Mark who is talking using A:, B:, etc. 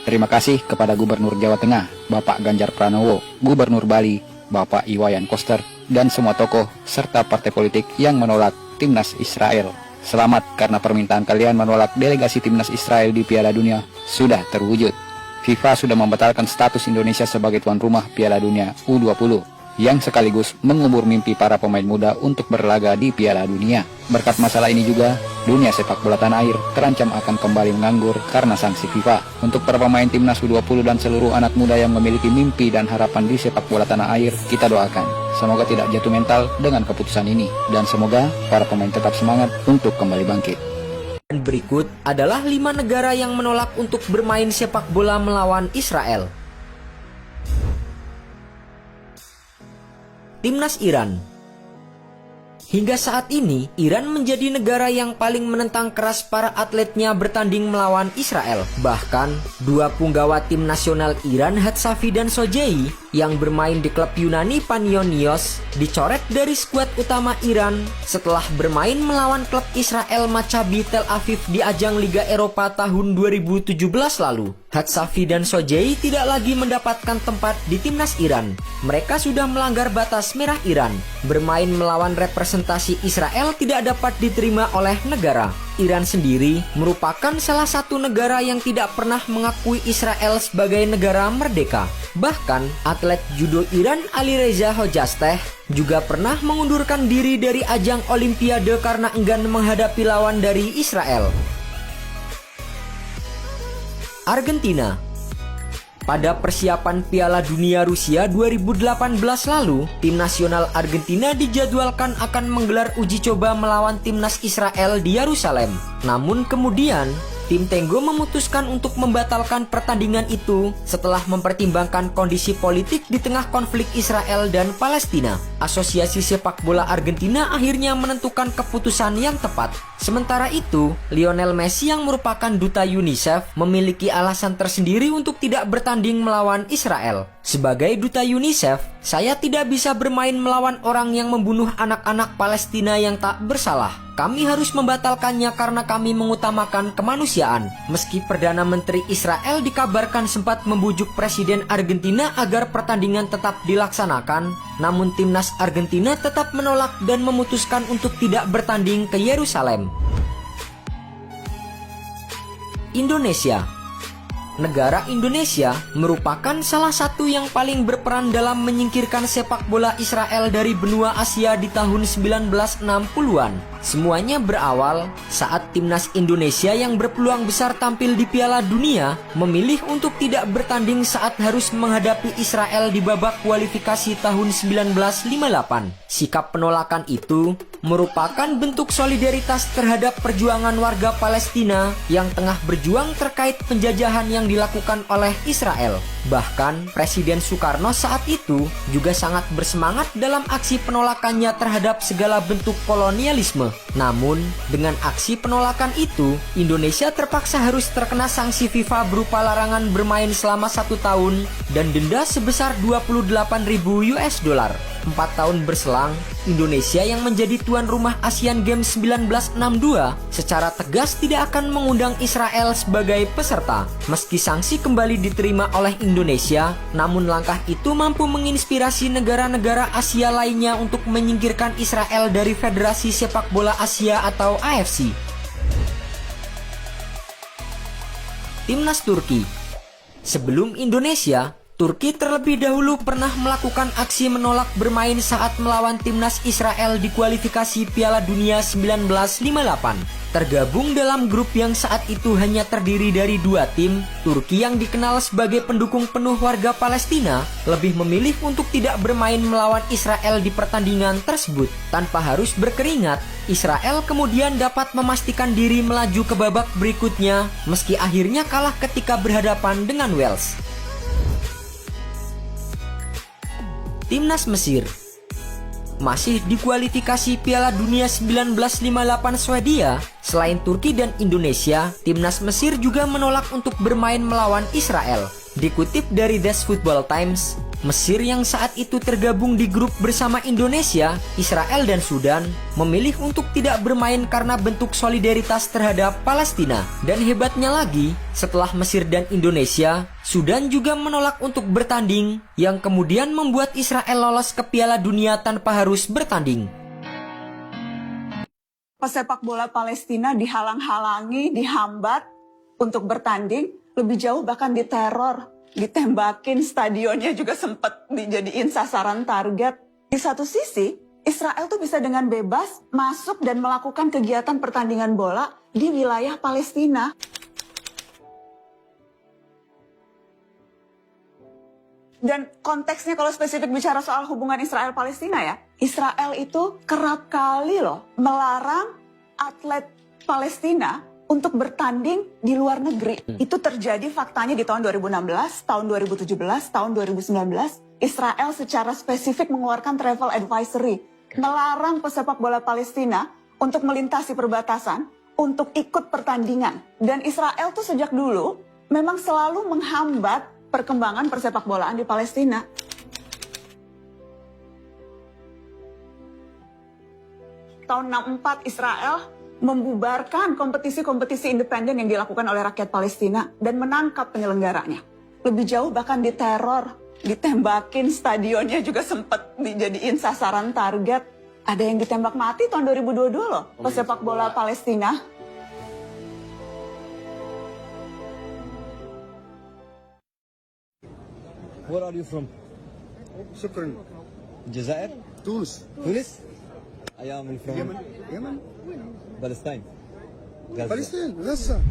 A: Terima kasih kepada Gubernur Jawa Tengah, Bapak Ganjar Pranowo, Gubernur Bali, Bapak Iwayan Koster, dan semua tokoh serta partai politik yang menolak timnas Israel. Selamat karena permintaan kalian menolak delegasi timnas Israel di Piala Dunia sudah terwujud. FIFA sudah membatalkan status Indonesia sebagai tuan rumah Piala Dunia U20, yang sekaligus mengubur mimpi para pemain muda untuk berlaga di Piala Dunia. Berkat masalah ini juga, dunia sepak bola tanah air terancam akan kembali menganggur karena sanksi FIFA. Untuk para pemain timnas U20 dan seluruh anak muda yang memiliki mimpi dan harapan di sepak bola tanah air, kita doakan semoga tidak jatuh mental dengan keputusan ini, dan semoga para pemain tetap semangat untuk kembali bangkit.
B: Dan berikut adalah 5 negara yang menolak untuk bermain sepak bola melawan Israel. Timnas Iran. Hingga saat ini, Iran menjadi negara yang paling menentang keras para atletnya bertanding melawan Israel. Bahkan, 2 punggawa tim nasional Iran, Hatsafi dan Shojei, yang bermain di klub Yunani Panionios, dicoret dari skuad utama Iran setelah bermain melawan klub Israel Maccabi Tel Aviv di ajang Liga Eropa tahun 2017 lalu. Hatsafi dan Shojei tidak lagi mendapatkan tempat di timnas Iran. Mereka sudah melanggar batas merah Iran. Bermain melawan representasi Israel tidak dapat diterima oleh negara. Iran sendiri merupakan salah satu negara yang tidak pernah mengakui Israel sebagai negara merdeka. Bahkan, atlet judo Iran Alireza Hojasteh juga pernah mengundurkan diri dari ajang Olimpiade karena enggan menghadapi lawan dari Israel. Argentina. Pada persiapan Piala Dunia Rusia 2018 lalu, tim nasional Argentina dijadwalkan akan menggelar uji coba melawan timnas Israel di Yerusalem. Namun kemudian, tim Tenggo memutuskan untuk membatalkan pertandingan itu setelah mempertimbangkan kondisi politik di tengah konflik Israel dan Palestina. Asosiasi sepak bola Argentina akhirnya menentukan keputusan yang tepat. Sementara itu, Lionel Messi yang merupakan duta UNICEF memiliki alasan tersendiri untuk tidak bertanding melawan Israel. Sebagai duta UNICEF, saya tidak bisa bermain melawan orang yang membunuh anak-anak Palestina yang tak bersalah. Kami harus membatalkannya karena kami mengutamakan kemanusiaan. Meski Perdana Menteri Israel dikabarkan sempat membujuk Presiden Argentina agar pertandingan tetap dilaksanakan, namun timnas Argentina tetap menolak dan memutuskan untuk tidak bertanding ke Yerusalem. Indonesia. Negara Indonesia merupakan salah satu yang paling berperan dalam menyingkirkan sepak bola Israel dari benua Asia di tahun 1960-an. Semuanya berawal saat timnas Indonesia yang berpeluang besar tampil di Piala Dunia memilih untuk tidak bertanding saat harus menghadapi Israel di babak kualifikasi tahun 1958. Sikap penolakan itu merupakan bentuk solidaritas terhadap perjuangan warga Palestina yang tengah berjuang terkait penjajahan yang dilakukan oleh Israel. Bahkan, Presiden Soekarno saat itu juga sangat bersemangat dalam aksi penolakannya terhadap segala bentuk kolonialisme. Namun, dengan aksi penolakan itu, Indonesia terpaksa harus terkena sanksi FIFA berupa larangan bermain selama 1 tahun dan denda sebesar 28.000 US dollar. 4 tahun berselang, Indonesia yang menjadi tuan rumah Asian Games 1962 secara tegas tidak akan mengundang Israel sebagai peserta. Meski sanksi kembali diterima oleh Indonesia, namun langkah itu mampu menginspirasi negara-negara Asia lainnya untuk menyingkirkan Israel dari Federasi Sepak Bola Asia atau AFC. Timnas Turki. Sebelum Indonesia, Turki terlebih dahulu pernah melakukan aksi menolak bermain saat melawan timnas Israel di kualifikasi Piala Dunia 1958. Tergabung dalam grup yang saat itu hanya terdiri dari 2 tim, Turki yang dikenal sebagai pendukung penuh warga Palestina lebih memilih untuk tidak bermain melawan Israel di pertandingan tersebut. Tanpa harus berkeringat, Israel kemudian dapat memastikan diri melaju ke babak berikutnya meski akhirnya kalah ketika berhadapan dengan Wales. Timnas Mesir. Masih di kualifikasi Piala Dunia 1958 Swedia, selain Turki dan Indonesia, timnas Mesir juga menolak untuk bermain melawan Israel. Dikutip dari The Football Times, Mesir yang saat itu tergabung di grup bersama Indonesia, Israel dan Sudan memilih untuk tidak bermain karena bentuk solidaritas terhadap Palestina. Dan hebatnya lagi, setelah Mesir dan Indonesia, Sudan juga menolak untuk bertanding, yang kemudian membuat Israel lolos ke Piala Dunia tanpa harus bertanding.
C: Pesepak bola Palestina dihalang-halangi, dihambat untuk bertanding, lebih jauh bahkan diteror. Ditembakin, stadionnya juga sempat dijadiin sasaran target. Di satu sisi, Israel tuh bisa dengan bebas masuk dan melakukan kegiatan pertandingan bola di wilayah Palestina. Dan konteksnya kalau spesifik bicara soal hubungan Israel-Palestina ya, Israel itu kerap kali loh melarang atlet Palestina untuk bertanding di luar negeri. Itu terjadi faktanya di tahun 2016, tahun 2017, tahun 2019. Israel secara spesifik mengeluarkan travel advisory, melarang pesepak bola Palestina untuk melintasi perbatasan, untuk ikut pertandingan. Dan Israel tuh sejak dulu memang selalu menghambat perkembangan persepak bolaan di Palestina. Tahun 64 Israel membubarkan kompetisi-kompetisi independen yang dilakukan oleh rakyat Palestina dan menangkap penyelenggaranya. Lebih jauh bahkan diteror, ditembakin, stadionnya juga sempat dijadiin sasaran target. Ada yang ditembak mati tahun 2022 loh, pesepak bola Palestina.
D: Where are you from?
E: شكرا.
D: الجزائر؟
E: تونس.
D: تونس؟ I am from
E: يمن.
D: Palestine. Gaza.
E: فلسطين غزة.